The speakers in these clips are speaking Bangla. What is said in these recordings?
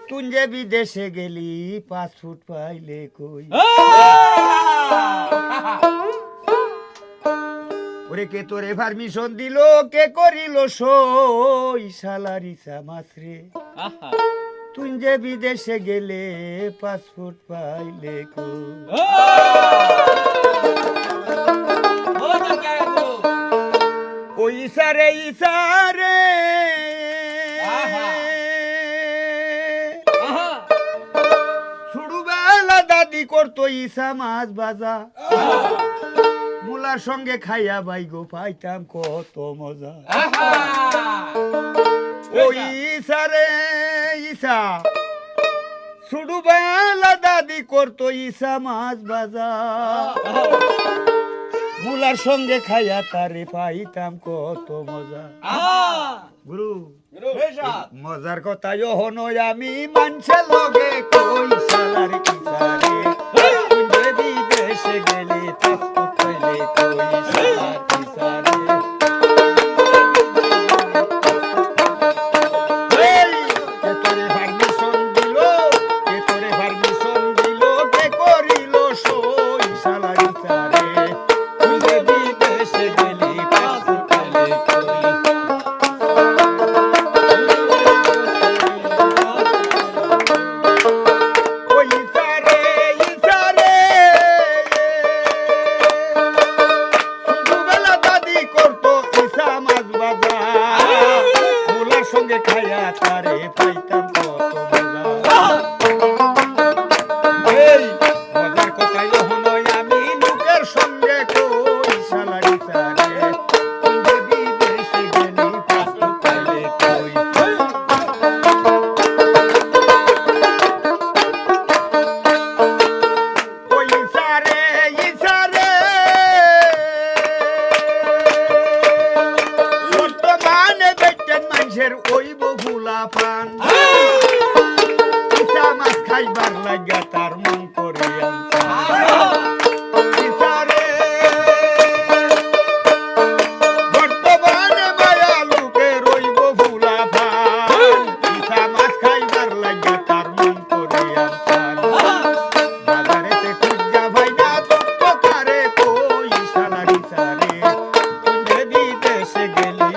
তুই যে বিদেশে গেলি পাসপোর্ট পাইলে কই ওরে কে তোরে পারমিশন দিল কে করিল সই শালারি সামাসরে তুই যে বিদেশে গেলে পাসপোর্ট পাইলে কই ওই ইসারে ইসারে ছোটবেলা দাদি করতো ইসা মাছ ভাজা মুলার সঙ্গে খাইয়া বাইগো পাইতাম কত মজা ওই ইসারে ইসা ছোটবেলা দাদি করতো ইসা মাছ ভাজা মুলার সঙ্গে খাইয়া তারে পাইতাম কত মজা গুরু মজার কথা হনো আমি মানছে লগে কই শালার কিসারে তুই যে বিদেশে গেলি পাসপোর্ট পাইলে কই শালার কিসারে কে তোরে পারমিশন দিল কে তোরে পারমিশন দিল কে করিল সই শালার কিসারে তুই যে বিদেশে গেলি পাসপোর্ট পাইলে কই সঙ্গে খাইয়া তারে পাইতাম কত মজা এই মজার কথাই হনই আমি লোকের সঙ্গে কই শালারি তারে তুই যে বিদেশে গেলি পাসপোর্ট পাইলে কই ওই ইসারে ইসারে বর্তমানে দেখতেন মানুষের ওই বহুলা পান ইসা মাছ খাইবার লাগা তার মন করে ইসারে বর্তমানে মায়া লোকের ওই বহুলা পান ইসা মাছ খাইবার লাগা তার মন করে বাজারেতে খুঁজা ভাই না তত্ত্ব কারে কই শালার ইসারে তুই যে বিদেশে গেলি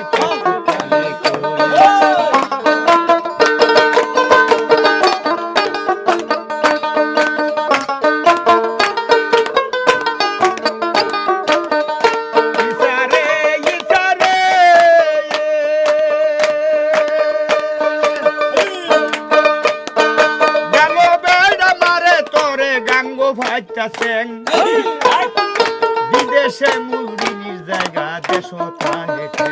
বিদেশে মূল জিনিস জায়গা দেশ হেঁটে